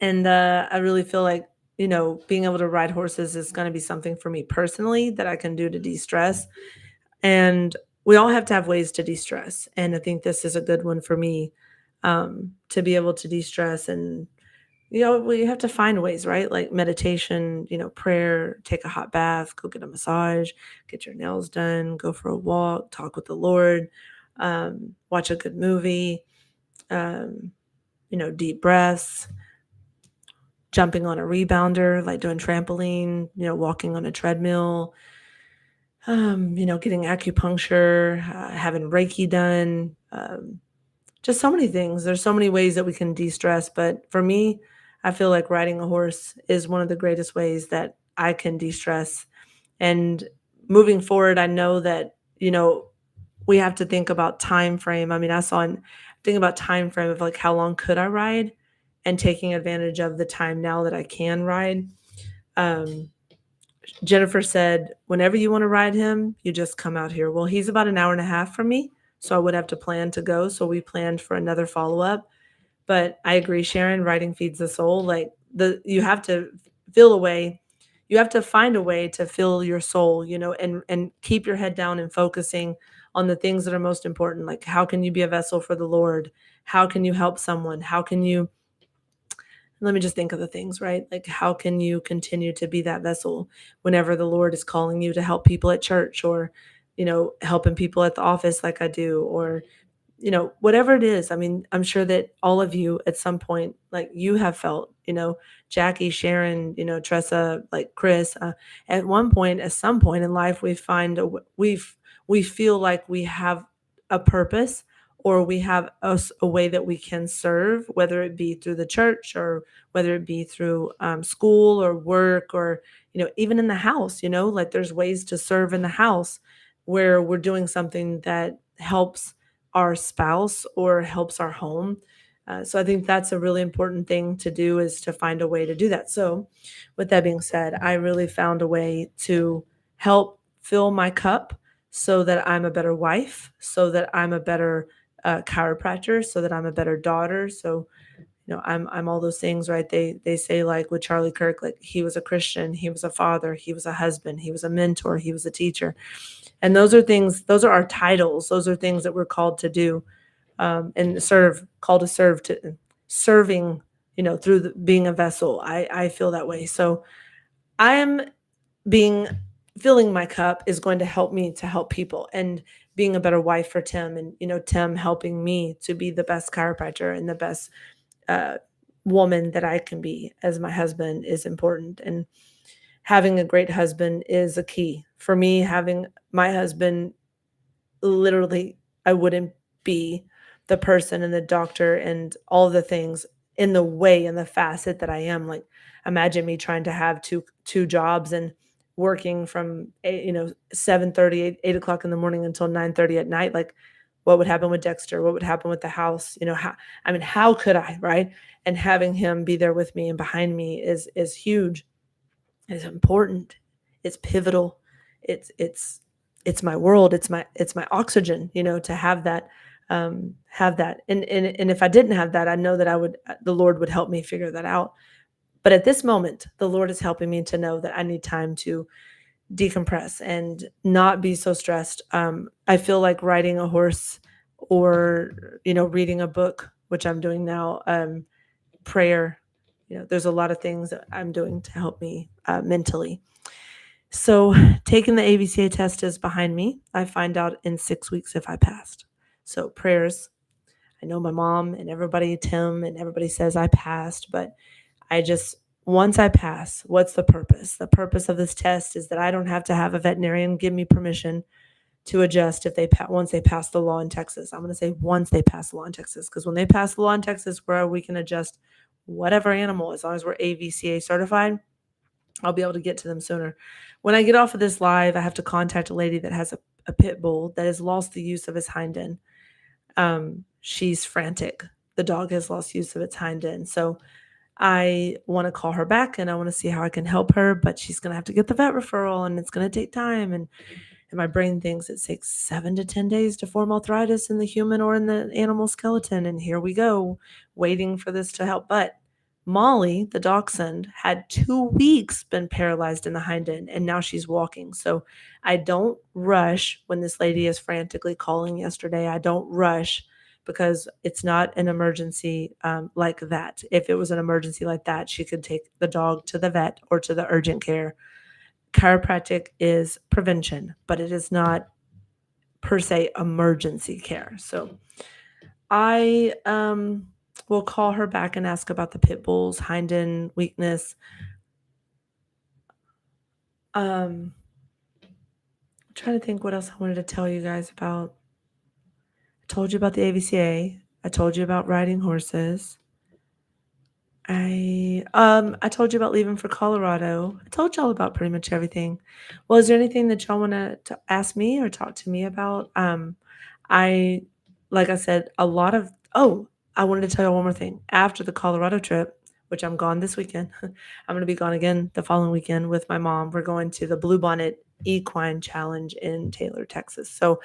and I really feel like, being able to ride horses is going to be something for me personally that I can do to de stress. And we all have to have ways to de stress. And I think this is a good one for me, to be able to de stress. And, we have to find ways, right? Like meditation, prayer, take a hot bath, go get a massage, get your nails done, go for a walk, talk with the Lord, watch a good movie, um, deep breaths, jumping on a rebounder, like doing trampoline, walking on a treadmill, getting acupuncture, having Reiki done, just so many things. There's so many ways that we can de-stress, but for me, I feel like riding a horse is one of the greatest ways that I can de-stress. And moving forward, I know that, we have to think about time frame. I mean, think about time frame of like how long could I ride and taking advantage of the time now that I can ride. Um, Jennifer said, whenever you want to ride him, you just come out here. Well, he's about an hour and a half from me, so I would have to plan to go. So we planned for another follow up. But I agree, Sharon, writing feeds the soul. Like you have to feel a way. You have to find a way to fill your soul, and keep your head down and focusing on the things that are most important. Like how can you be a vessel for the Lord? How can you help someone? How can you let me just think of the things, right? Like, how can you continue to be that vessel whenever the Lord is calling you to help people at church or, helping people at the office like I do, or, whatever it is. I mean, I'm sure that all of you at some point, like you have felt, Jackie, Sharon, Tressa, like Chris, at one point, at some point in life, we feel like we have a purpose or we have a way that we can serve, whether it be through the church or whether it be through school or work or, even in the house, like there's ways to serve in the house where we're doing something that helps our spouse or helps our home. So I think that's a really important thing to do is to find a way to do that. So with that being said, I really found a way to help fill my cup so that I'm a better wife, so that I'm a better chiropractor, so that I'm a better daughter. So, I'm all those things, right? They say like with Charlie Kirk, like he was a Christian, he was a father, he was a husband, he was a mentor, he was a teacher. And those are our titles. Those are things that we're called to do, and called to serve to serving, through being a vessel. I feel that way. So I am being filling my cup is going to help me to help people and being a better wife for Tim and Tim helping me to be the best chiropractor and the best uh, woman that I can be as my husband is important. And having a great husband is a key for me. Having my husband, literally, I wouldn't be the person and the doctor and all the things in the way and the facet that I am. Like, imagine me trying to have two jobs and working from 7:30, 8 o'clock in the morning until 9:30 at night. Like, what would happen with Dexter, what would happen with the house, how could I, right? And having him be there with me and behind me is huge. It's important. It's pivotal. It's my world. It's my oxygen, to have that. And if I didn't have that, I know that the Lord would help me figure that out. But at this moment, the Lord is helping me to know that I need time to decompress and not be so stressed. I feel like riding a horse or, reading a book, which I'm doing now, prayer, there's a lot of things that I'm doing to help me mentally. So taking the AVCA test is behind me. I find out in 6 weeks if I passed. So prayers. I know my mom and everybody, Tim and everybody says I passed, but once I pass, what's the purpose? The purpose of this test is that I don't have to have a veterinarian give me permission to adjust if once they pass the law in Texas. I'm going to say once they pass the law in Texas, because when they pass the law in Texas where we can adjust whatever animal, as long as we're AVCA certified, I'll be able to get to them sooner. When I get off of this live, I have to contact a lady that has a pit bull that has lost the use of his hind end. She's frantic. The dog has lost use of its hind end. So I want to call her back and I want to see how I can help her, but she's going to have to get the vet referral and it's going to take time. And my brain thinks it takes 7 to 10 days to form arthritis in the human or in the animal skeleton. And here we go, waiting for this to help. But Molly, the dachshund, had 2 weeks been paralyzed in the hind end, and now she's walking. So I don't rush when this lady is frantically calling yesterday. I don't rush because it's not an emergency like that. If it was an emergency like that, she could take the dog to the vet or to the urgent care. Chiropractic is prevention, but it is not per se emergency care. So I will call her back and ask about the pit bull's hind end weakness. I'm trying to think what else I wanted to tell you guys about. I told you about the AVCA. I told you about riding horses. I told you about leaving for Colorado. I told y'all about pretty much everything. Well, is there anything that y'all want to ask me or talk to me about? I like I said, I wanted to tell you one more thing. After the Colorado trip, which I'm gone this weekend, I'm going to be gone again the following weekend with my mom. We're going to the Bluebonnet Equine Challenge in Taylor, Texas. So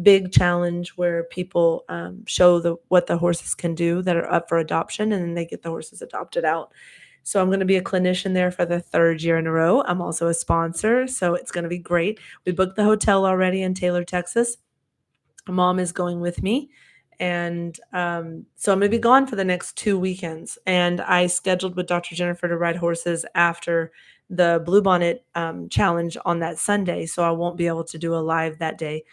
big challenge where people show what the horses can do that are up for adoption, and then they get the horses adopted out. So I'm going to be a clinician there for the 3rd year in a row. I'm also a sponsor, so it's going to be great. We booked the hotel already in Taylor, Texas. Mom is going with me. And so I'm going to be gone for the next 2 weekends. And I scheduled with Dr. Jennifer to ride horses after the Bluebonnet challenge on that Sunday. So I won't be able to do a live that day.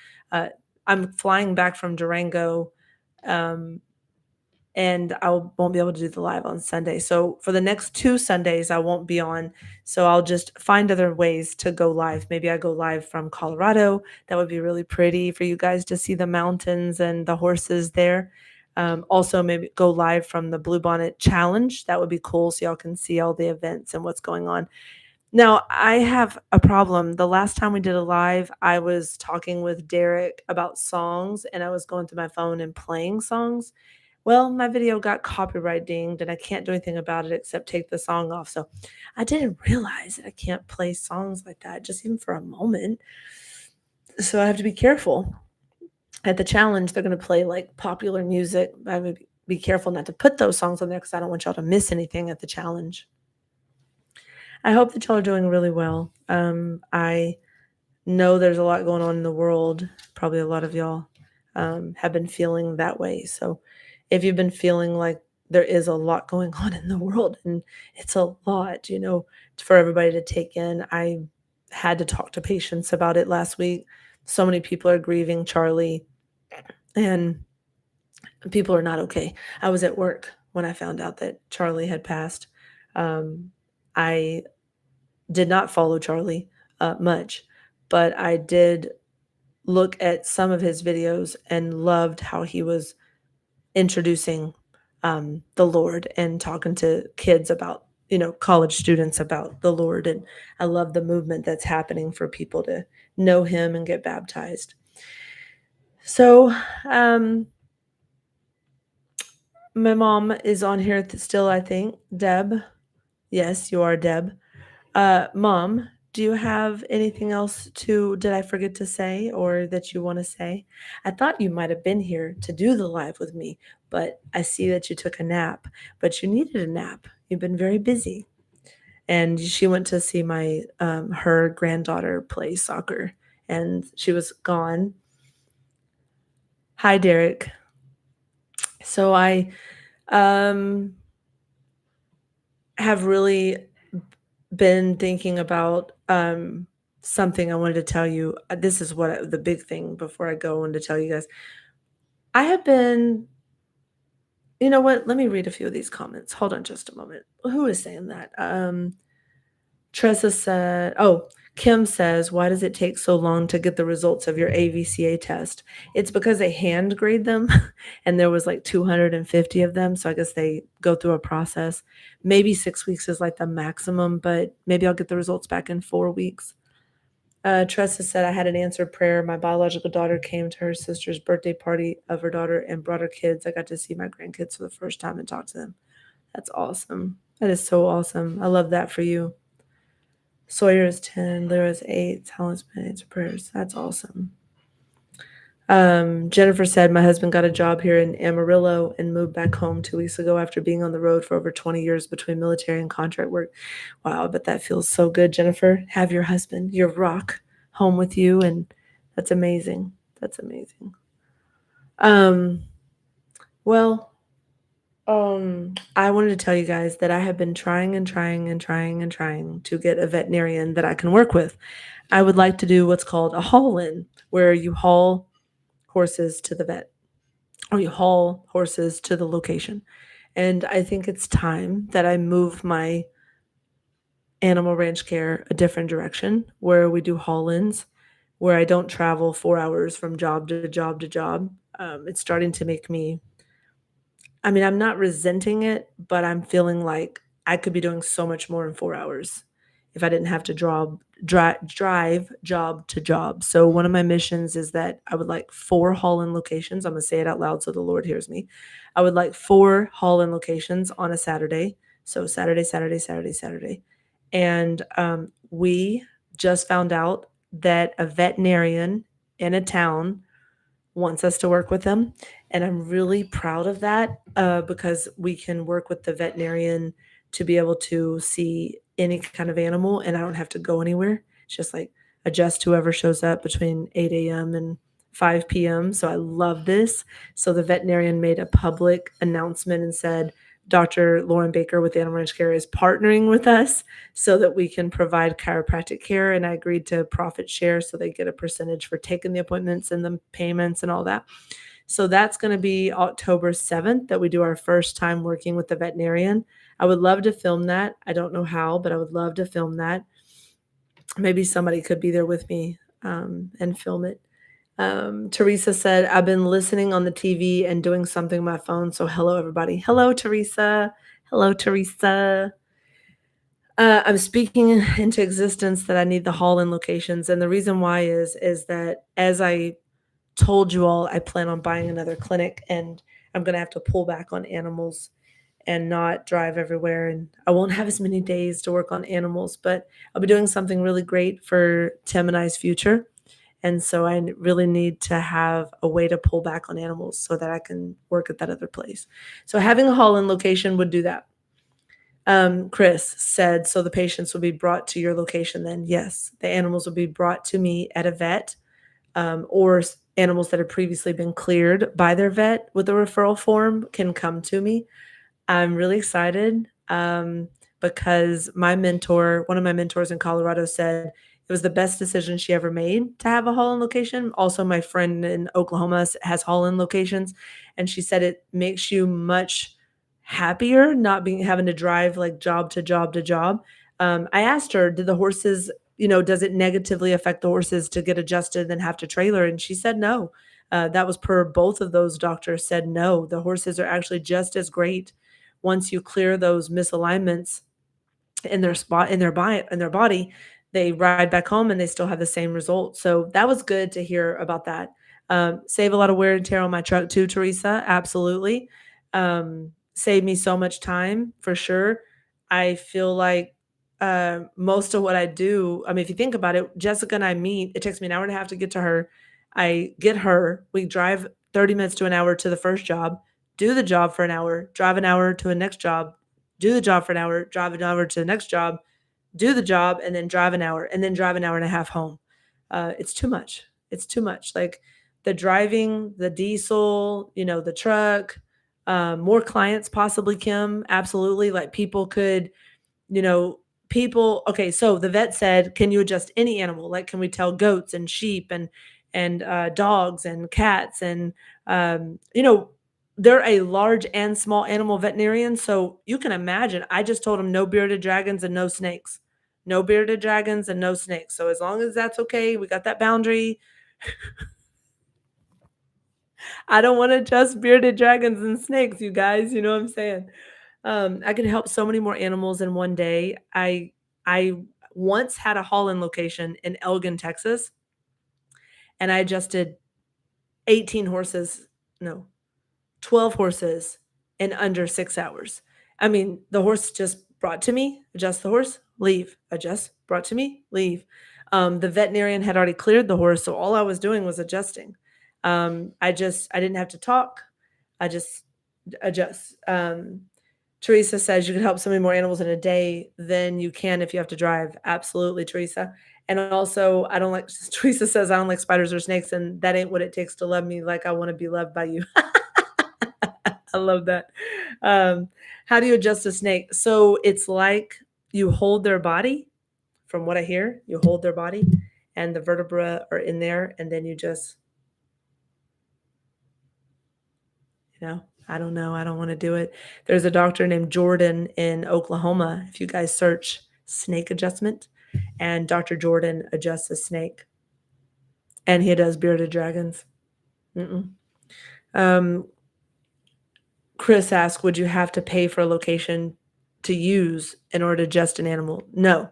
I'm flying back from Durango and I won't be able to do the live on Sunday. So for the next 2 Sundays, I won't be on. So I'll just find other ways to go live. Maybe I go live from Colorado. That would be really pretty for you guys to see the mountains and the horses there. Also, maybe go live from the Bluebonnet Challenge. That would be cool, so y'all can see all the events and what's going on. Now, I have a problem. The last time we did a live, I was talking with Derek about songs, and I was going through my phone and playing songs. Well, my video got copyright dinged and I can't do anything about it except take the song off. So I didn't realize that I can't play songs like that, just even for a moment. So I have to be careful. At the challenge, they're going to play like popular music. I would be careful not to put those songs on there because I don't want y'all to miss anything at the challenge. I hope that y'all are doing really well. I know there's a lot going on in the world. Probably a lot of y'all have been feeling that way. So if you've been feeling like there is a lot going on in the world, and it's a lot, for everybody to take in. I had to talk to patients about it last week. So many people are grieving Charlie, and people are not okay. I was at work when I found out that Charlie had passed. I did not follow Charlie much, but I did look at some of his videos and loved how he was introducing the Lord and talking to kids about, college students about the Lord. And I love the movement that's happening for people to know him and get baptized. So, um, my mom is on here still, I think. Deb. Yes, you are Deb. Mom, do you have anything else did I forget to say or that you want to say? I thought you might have been here to do the live with me, but I see that you took a nap, but you needed a nap. You've been very busy. And she went to see her granddaughter play soccer and she was gone. Hi, Derek. So I um have really been thinking about something I wanted to tell you. This is the big thing before I go on to tell you guys. I have been, you know what? Let me read a few of these comments. Hold on just a moment. Who is saying that? Tressa said, oh, Kim says, why does it take so long to get the results of your AVCA test? It's because they hand grade them and there was like 250 of them. So I guess they go through a process. Maybe 6 weeks is like the maximum, but maybe I'll get the results back in 4 weeks. Tressa said, I had an answered prayer. My biological daughter came to her sister's birthday party of her daughter and brought her kids. I got to see my grandkids for the first time and talk to them. That's awesome. That is so awesome. I love that for you. Sawyer is 10, Lyra is 8, Helen's been answered prayers. That's awesome. Jennifer said, my husband got a job here in Amarillo and moved back home 2 weeks ago after being on the road for over 20 years between military and contract work. Wow, but that feels so good, Jennifer. Have your husband, your rock, home with you, and that's amazing. That's amazing. Well, I wanted to tell you guys that I have been trying and trying and trying and trying to get a veterinarian that I can work with. I would like to do what's called a haul-in, where you haul horses to the vet or you haul horses to the location. And I think it's time that I move my animal ranch care a different direction where we do haul-ins, where I don't travel 4 hours from job to job to job. It's starting to make me I'm not resenting it, but I'm feeling like I could be doing so much more in 4 hours if I didn't have to drive job to job. So one of my missions is that I would like 4 haul-in locations. I'm gonna say it out loud so the Lord hears me. I would like 4 haul-in locations on a Saturday. So Saturday, Saturday, Saturday, Saturday. And we just found out that a veterinarian in a town wants us to work with them. And I'm really proud of that because we can work with the veterinarian to be able to see any kind of animal and I don't have to go anywhere. It's just like adjust whoever shows up between 8 a.m. and 5 p.m. So I love this. So the veterinarian made a public announcement and said, Dr. Lauren Baker with Animal Ranch Care is partnering with us so that we can provide chiropractic care. And I agreed to profit share so they get a percentage for taking the appointments and the payments and all that. So that's going to be October 7th that we do our first time working with the veterinarian. I would love to film that. I don't know how, but I would love to film that. Maybe somebody could be there with me and film it. Teresa said, I've been listening on the TV and doing something on my phone. So hello, everybody. Hello, Teresa. Hello, Teresa. I'm speaking into existence that I need the haul-in locations. And the reason why is that as I told you all, I plan on buying another clinic and I'm going to have to pull back on animals and not drive everywhere. And I won't have as many days to work on animals, but I'll be doing something really great for Tim and I's future. And so I really need to have a way to pull back on animals so that I can work at that other place. So having a haul-in location would do that. Chris said, so the patients will be brought to your location then? Yes, the animals will be brought to me at a vet or animals that have previously been cleared by their vet with a referral form can come to me. I'm really excited because one of my mentors in Colorado said it was the best decision she ever made to have a haul-in location. Also, my friend in Oklahoma has haul-in locations, and she said it makes you much happier not having to drive like job to job to job. I asked her, did the horses, does it negatively affect the horses to get adjusted and have to trailer? And she said no. That was per both of those doctors said no. The horses are actually just as great once you clear those misalignments in their spot in their body, they ride back home and they still have the same result. So that was good to hear about that. Save a lot of wear and tear on my truck too, Teresa. Absolutely. Save me so much time for sure. I feel like most of what I do, I mean, if you think about it, Jessica and I meet, it takes me an hour and a half to get to her. I get her, we drive 30 minutes to an hour to the first job, do the job for an hour, drive an hour to a next job, do the job for an hour, drive an hour to the next job, do the job, and then drive an hour, and then drive an hour and a half home. It's too much. It's too much. Like the driving, the diesel, the truck, more clients possibly, Kim. Absolutely. Like people could, you know, people. Okay, so the vet said, can you adjust any animal? Like, can we tell goats and sheep and dogs and cats and they're a large and small animal veterinarian. So you can imagine. I just told him no bearded dragons and no snakes. No bearded dragons and no snakes. So as long as that's okay, we got that boundary. I don't want to just bearded dragons and snakes, you guys. You know what I'm saying? I could help so many more animals in one day. I once had a haul-in location in Elgin, Texas, and I adjusted 18 horses, no, 12 horses in under 6 hours. I mean, the horse just brought to me, adjust the horse, leave, adjust, brought to me, leave. The veterinarian had already cleared the horse, so all I was doing was adjusting. I didn't have to talk. I just adjust. Teresa says you can help so many more animals in a day than you can if you have to drive. Absolutely, Teresa. And also, I don't like, Teresa says, I don't like spiders or snakes, and that ain't what it takes to love me like I want to be loved by you. I love that. Um, how do you adjust a snake? So it's like you hold their body, from what I hear, you hold their body and the vertebra are in there, and then you just, I don't know. I don't want to do it. There's a doctor named Jordan in Oklahoma. If you guys search snake adjustment, and Dr. Jordan adjusts a snake, and he does bearded dragons. Mm-mm. Um, Chris asked, would you have to pay for a location to use in order to adjust an animal? No.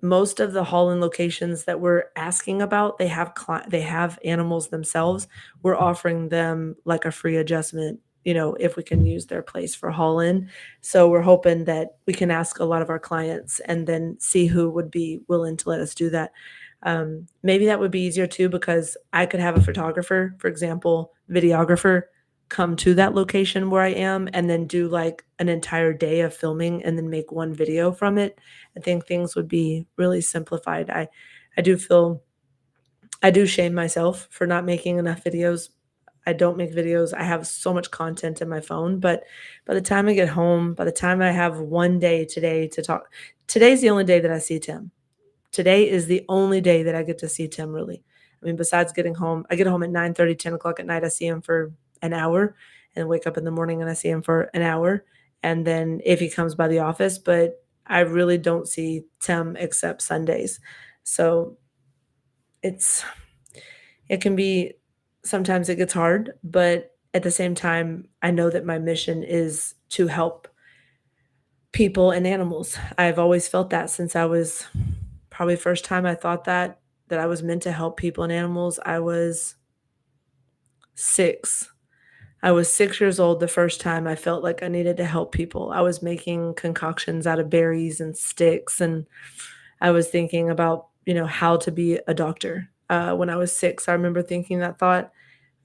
Most of the haul-in locations that we're asking about, they have animals themselves. We're offering them like a free adjustment, if we can use their place for haul-in. So we're hoping that we can ask a lot of our clients and then see who would be willing to let us do that. Maybe that would be easier too, because I could have a photographer, for example, videographer, come to that location where I am and then do like an entire day of filming and then make one video from it. I think things would be really simplified. I do feel I do shame myself for not making enough videos. I don't make videos. I have so much content in my phone, but by the time I get home, by the time I have one day today to talk, today's the only day that I see Tim. Today is the only day that I get to see Tim really. I mean, besides getting home, I get home at 9:30, 10 o'clock at night. I see him for an hour and wake up in the morning and I see him for an hour. And then if he comes by the office, but I really don't see Tim except Sundays. So it's, it can be, sometimes it gets hard, but at the same time, I know that my mission is to help people and animals. I've always felt that since I was probably first time I thought that I was meant to help people and animals. I was 6. I was 6 years old the first time I felt like I needed to help people. I was making concoctions out of berries and sticks, and I was thinking about, how to be a doctor. When I was 6, I remember thinking that thought.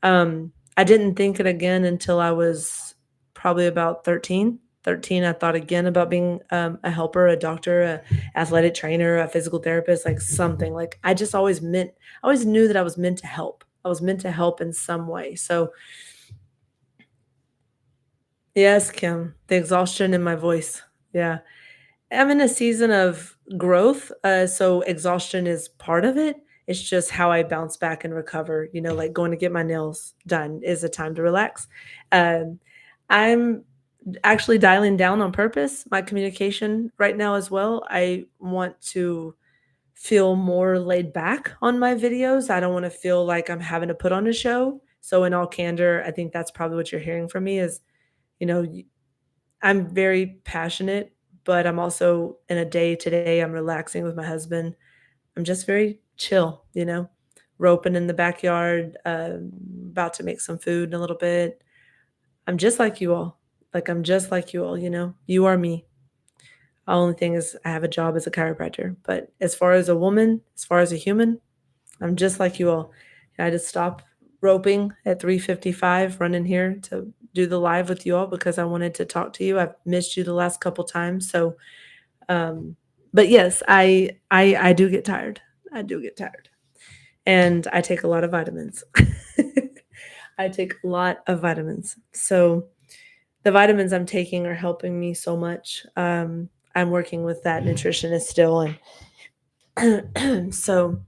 I didn't think it again until I was probably about 13. 13, I thought again about being a helper, a doctor, a athletic trainer, a physical therapist, like something. Like I always knew that I was meant to help. I was meant to help in some way. So yes, Kim, the exhaustion in my voice. Yeah. I'm in a season of growth, so exhaustion is part of it. It's just how I bounce back and recover, like going to get my nails done is a time to relax. Um, I'm actually dialing down on purpose my communication right now as well. I want to feel more laid back on my videos. I don't want to feel like I'm having to put on a show. So in all candor, I think that's probably what you're hearing from me is, you know, I'm very passionate, but I'm also in a day today, I'm relaxing with my husband. I'm just very chill. roping in the backyard, about to make some food in a little bit. I'm just like you all. Like, I'm just like you all, you know? You are me. The only thing is I have a job as a chiropractor. But as far as a woman, as far as a human, I'm just like you all. I just stopped roping at 3:55, running here to do the live with you all because I wanted to talk to you. I've missed you the last couple times. So, um, but yes, I do get tired. I do get tired. And I take a lot of vitamins. I take a lot of vitamins. So the vitamins I'm taking are helping me so much. I'm working with that nutritionist still, and so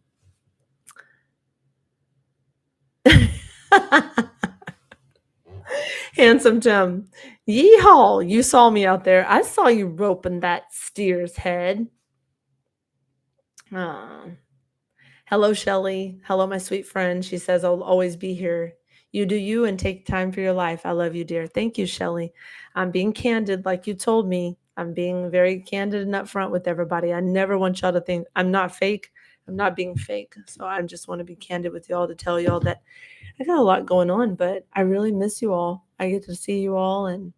handsome Tim, yeehaw! You saw me out there. I saw you roping that steer's head. Aw. Hello, Shelly. Hello, my sweet friend. She says, I'll always be here. You do you and take time for your life. I love you, dear. Thank you, Shelly. I'm being candid, like you told me. I'm being very candid and upfront with everybody. I never want y'all to think I'm not fake. I'm not being fake. So I just want to be candid with y'all to tell y'all that I got a lot going on, but I really miss you all. I get to see you all and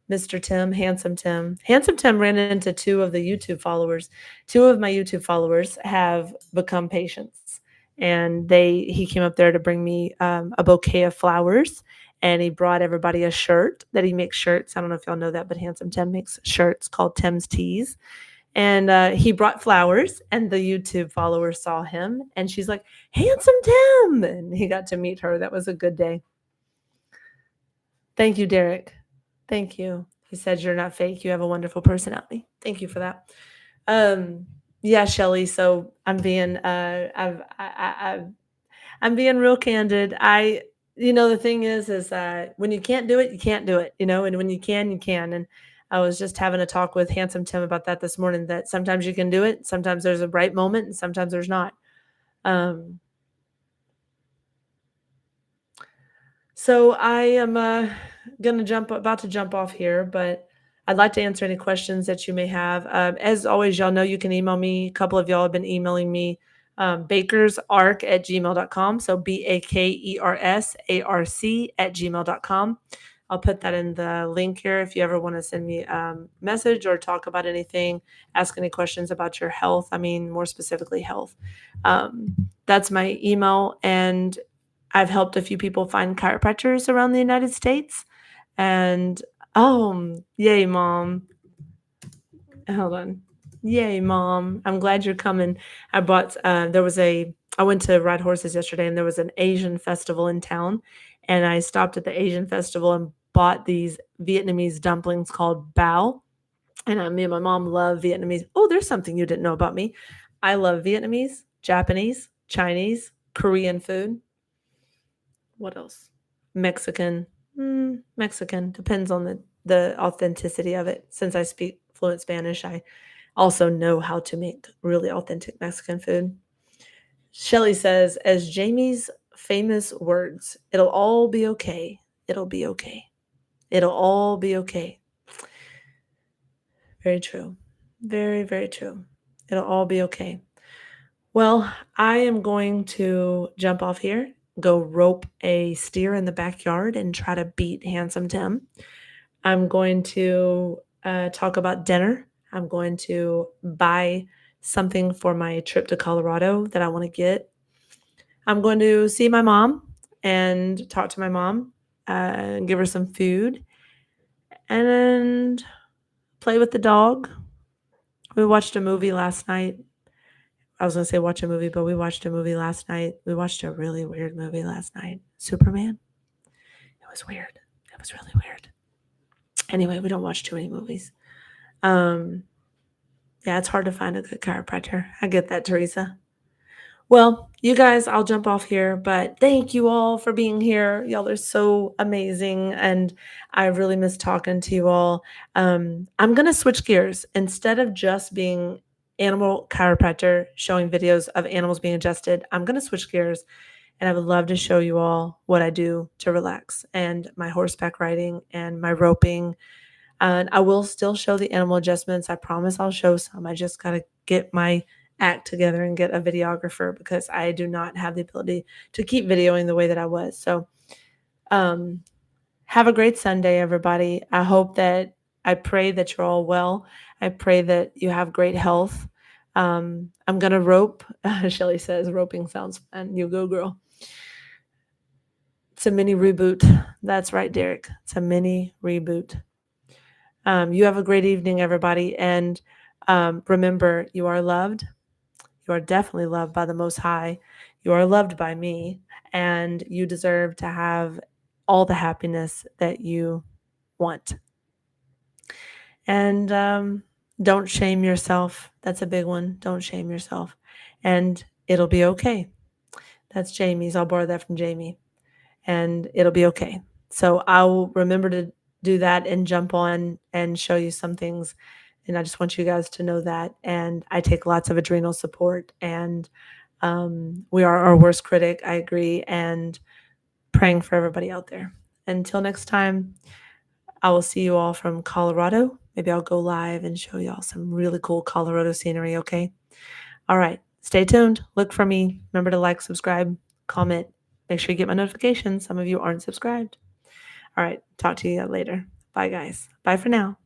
Mr. Tim, Handsome Tim. Handsome Tim ran into two of the YouTube followers. Two of my YouTube followers have become patients, and he came up there to bring me a bouquet of flowers, and he brought everybody a shirt that he makes shirts. I don't know if y'all know that, but Handsome Tim makes shirts called Tim's Tees. And he brought flowers, and the YouTube follower saw him, and she's like, Handsome Tim! And he got to meet her. That was a good day. Thank you, Derek. Thank you. He said you're not fake. You have a wonderful personality. Thank you for that. Yeah, Shelly. So I'm being I'm being real candid. The thing is when you can't do it, you can't do it, and when you can, you can. And I was just having a talk with Handsome Tim about that this morning, that sometimes you can do it. Sometimes there's a right moment and sometimes there's not. Um, So I am about to jump off here, but I'd like to answer any questions that you may have. As always, y'all know you can email me. A couple of y'all have been emailing me, bakersarc@gmail.com. So bakersarc@gmail.com. I'll put that in the link here if you ever want to send me a message or talk about anything, ask any questions about your health. I mean, more specifically, health. That's my email. And I've helped a few people find chiropractors around the United States. And yay, Mom. Hold on. Yay, Mom. I'm glad you're coming. I went to ride horses yesterday, and there was an Asian festival in town. And I stopped at the Asian festival and bought these Vietnamese dumplings called bao. And me and my mom love Vietnamese. Oh, there's something you didn't know about me. I love Vietnamese, Japanese, Chinese, Korean food. What else? Mexican. Mexican. Depends on the authenticity of it. Since I speak fluent Spanish, I also know how to make really authentic Mexican food. Shelly says, as Jamie's famous words, it'll all be okay. It'll be okay. It'll all be okay. Very true. Very, very true. It'll all be okay. Well, I am going to jump off here, go rope a steer in the backyard and try to beat Handsome Tim. I'm going to talk about dinner. I'm going to buy something for my trip to Colorado that I want to get. I'm going to see my mom and talk to my mom and give her some food and play with the dog. We watched a movie last night. I was going to say watch a movie, but we watched a movie last night. We watched a really weird movie last night. Superman. It was weird. It was really weird. Anyway, we don't watch too many movies. Yeah, it's hard to find a good chiropractor. I get that, Teresa. Well, you guys, I'll jump off here, but thank you all for being here. Y'all are so amazing, and I really miss talking to you all. I'm going to switch gears. Instead of just being animal chiropractor showing videos of animals being adjusted, I'm going to switch gears, and I would love to show you all what I do to relax and my horseback riding and my roping. And I will still show the animal adjustments. I promise I'll show some. I just got to get my act together and get a videographer because I do not have the ability to keep videoing the way that I was. So, um, have a great Sunday, everybody. I pray that you're all well. I pray that you have great health. I'm going to rope. Shelly says, roping sounds fun. You go, girl. It's a mini reboot. That's right, Derek. It's a mini reboot. You have a great evening, everybody. And remember, you are loved. You are definitely loved by the Most High. You are loved by me. And you deserve to have all the happiness that you want. And don't shame yourself. That's a big one. Don't shame yourself. And it'll be okay. That's Jamie's. I'll borrow that from Jamie. And it'll be okay. So I'll remember to do that and jump on and show you some things. And I just want you guys to know that. And I take lots of adrenal support. And we are our worst critic. I agree. And praying for everybody out there. Until next time, I will see you all from Colorado. Maybe I'll go live and show y'all some really cool Colorado scenery, okay? All right. Stay tuned. Look for me. Remember to like, subscribe, comment. Make sure you get my notifications. Some of you aren't subscribed. All right. Talk to you later. Bye, guys. Bye for now.